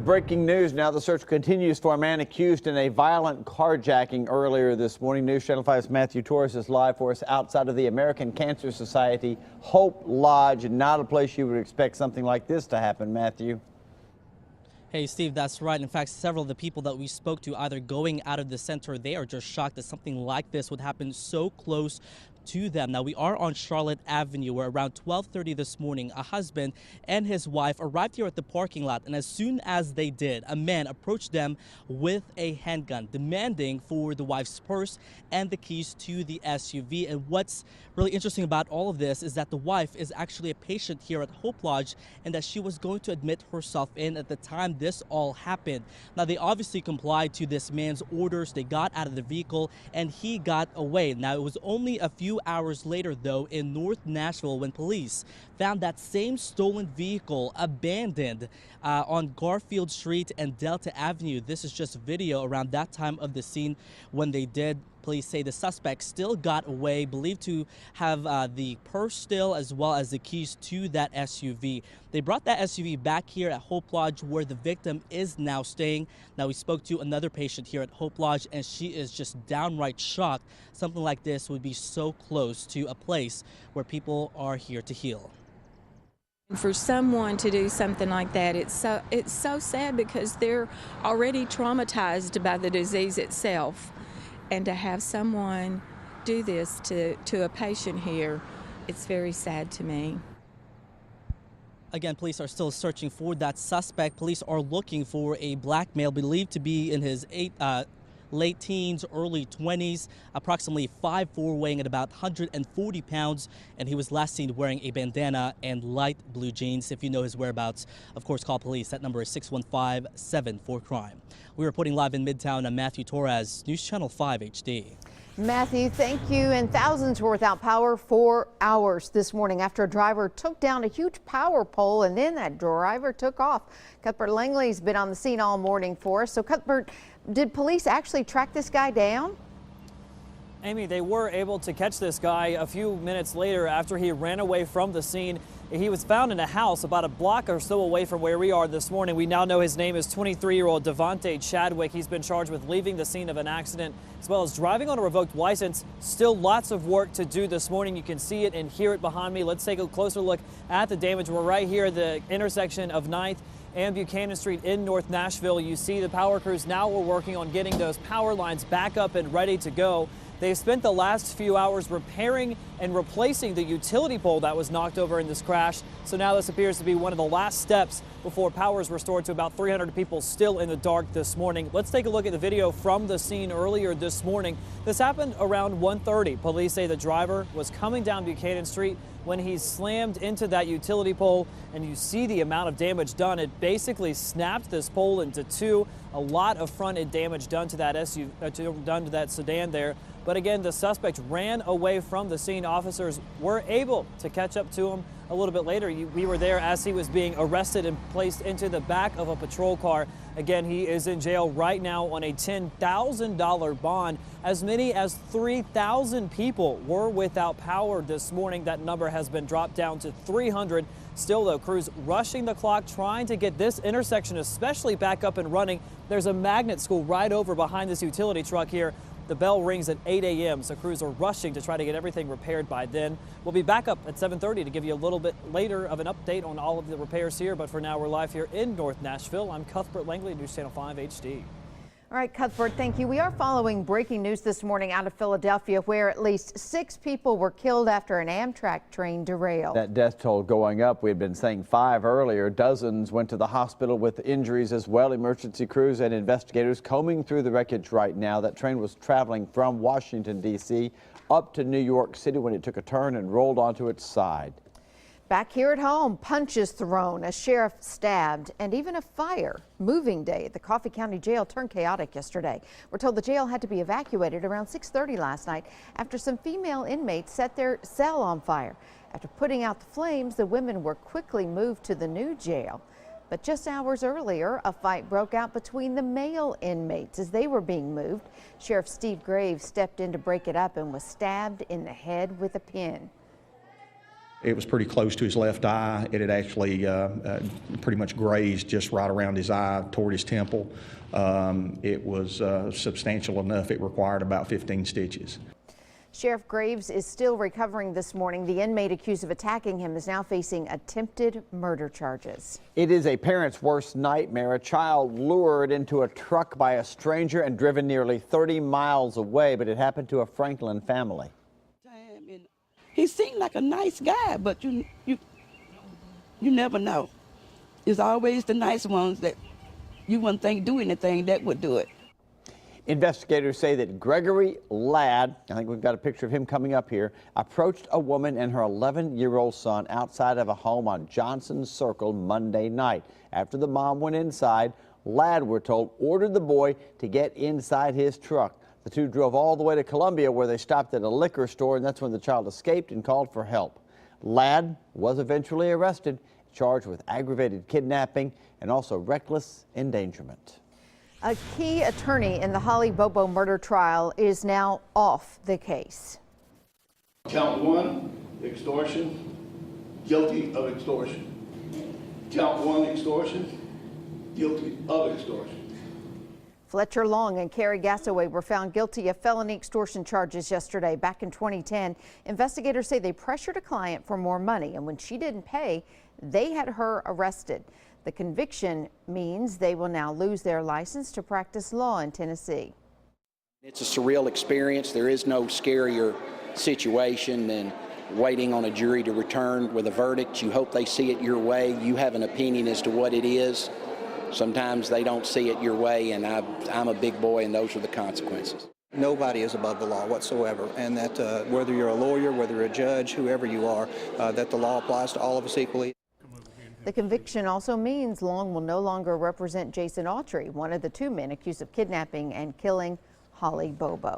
breaking news now. The search continues for a man accused in a violent carjacking earlier this morning. News Channel 5's Matthew Torres is live for us outside of the American Cancer Society Hope Lodge. Not a place you would expect something like this to happen, Matthew. Hey, Steve, that's right. In fact, several of the people that we spoke to either going out of the center, they are just shocked that something like this would happen so close to them. Now, we are on Charlotte Avenue, where around 12:30 this morning, a husband and his wife arrived here at the parking lot. And as soon as they did, a man approached them with a handgun, demanding for the wife's purse and the keys to the SUV. And what's really interesting about all of this is that the wife is actually a patient here at Hope Lodge and that she was going to admit herself in at the time this all happened. Now, they obviously complied to this man's orders. They got out of the vehicle and he got away. Now, it was only a few hours later, though, in North Nashville, when police found that same stolen vehicle abandoned on Garfield Street and Delta Avenue. This is just video around that time of the scene when they did. Police say the suspect still got away, believed to have the purse still, as well as the keys to that SUV. They brought that SUV back here at Hope Lodge, where the victim is now staying. Now, we spoke to another patient here at Hope Lodge, and she is just downright shocked. Something like this would be so close to a place where people are here to heal. For someone to do something like that, it's so sad, because they're already traumatized by the disease itself. And to have someone do this to a patient here, it's very sad to me. Again, police are still searching for that suspect. Police are looking for a black male believed to be in his late teens, early 20s, approximately 5'4", weighing at about 140 pounds, and he was last seen wearing a bandana and light blue jeans. If you know his whereabouts, of course, call police. That number is 615-74-CRIME. We're reporting live in Midtown. I'm Matthew Torres, News Channel 5 HD. Matthew, thank you. And thousands were without power for hours this morning after a driver took down a huge power pole, and then that driver took off. Cuthbert Langley's been on the scene all morning for us. So, Cuthbert, did police actually track this guy down? Amy, they were able to catch this guy a few minutes later after he ran away from the scene. He was found in a house about a block or so away from where we are this morning. We now know his name is 23-year-old Devontae Chadwick. He's been charged with leaving the scene of an accident as well as driving on a revoked license. Still lots of work to do this morning. You can see it and hear it behind me. Let's take a closer look at the damage. We're right here at the intersection of 9th and Buchanan Street in North Nashville. You see the power crews now are working on getting those power lines back up and ready to go. They've spent the last few hours repairing and replacing the utility pole that was knocked over in this crash. So now this appears to be one of the last steps before power is restored to about 300 people still in the dark this morning. Let's take a look at the video from the scene earlier this morning. This happened around 1:30. Police say the driver was coming down Buchanan Street when he slammed into that utility pole, and you see the amount of damage done. It basically snapped this pole into two. A lot of front-end damage done to that done to that sedan there. But again, the suspect ran away from the scene. Officers were able to catch up to him a little bit later. We were there as he was being arrested and placed into the back of a patrol car. Again, he is in jail right now on a $10,000 bond. As many as 3,000 people were without power this morning. That number has been dropped down to 300. Still, though, crews rushing the clock, trying to get this intersection especially back up and running. There's a magnet school right over behind this utility truck here. The bell rings at 8 a.m., so crews are rushing to try to get everything repaired by then. We'll be back up at 7:30 to give you a little bit later of an update on all of the repairs here. But for now, we're live here in North Nashville. I'm Cuthbert Langley, News Channel 5 HD. All right, Cuthbert, thank you. We are following breaking news this morning out of Philadelphia, where at least 6 people were killed after an Amtrak train derailed. That death toll going up. We had been saying 5 earlier. Dozens went to the hospital with injuries as well. Emergency crews and investigators combing through the wreckage right now. That train was traveling from Washington, D.C. up to New York City when it took a turn and rolled onto its side. Back here at home, punches thrown, a sheriff stabbed, and even a fire. Moving day at the Coffee County Jail turned chaotic yesterday. We're told the jail had to be evacuated around 6:30 last night after some female inmates set their cell on fire. After putting out the flames, the women were quickly moved to the new jail. But just hours earlier, a fight broke out between the male inmates as they were being moved. Sheriff Steve Graves stepped in to break it up and was stabbed in the head with a pin. It was pretty close to his left eye. It had actually pretty much grazed just right around his eye toward his temple. It was substantial enough it required about 15 stitches. Sheriff Graves is still recovering this morning. The inmate accused of attacking him is now facing attempted murder charges. It is a parent's worst nightmare. A child lured into a truck by a stranger and driven nearly 30 miles away, but it happened to a Franklin family. He seemed like a nice guy, but you never know. It's always the nice ones that you wouldn't think do anything that would do it. Investigators say that Gregory Ladd, I think we've got a picture of him coming up here, approached a woman and her 11-year-old son outside of a home on Johnson Circle Monday night. After the mom went inside, Ladd, we're told, ordered the boy to get inside his truck. The two drove all the way to Columbia, where they stopped at a liquor store, and that's when the child escaped and called for help. Ladd was eventually arrested, charged with aggravated kidnapping and also reckless endangerment. A key attorney in the Holly Bobo murder trial is now off the case. Count 1, extortion, guilty of extortion. Count 1, extortion, guilty of extortion. Fletcher Long and Carrie Gassaway were found guilty of felony extortion charges yesterday. Back in 2010, investigators say they pressured a client for more money, and when she didn't pay, they had her arrested. The conviction means they will now lose their license to practice law in Tennessee. It's a surreal experience. There is no scarier situation than waiting on a jury to return with a verdict. You hope they see it your way. You have an opinion as to what it is. Sometimes they don't see it your way, and I'm a big boy, and those are the consequences. Nobody is above the law whatsoever, and that whether you're a lawyer, whether you're a judge, whoever you are, that the law applies to all of us equally. The conviction also means Long will no longer represent Jason Autry, one of the two men accused of kidnapping and killing Holly Bobo.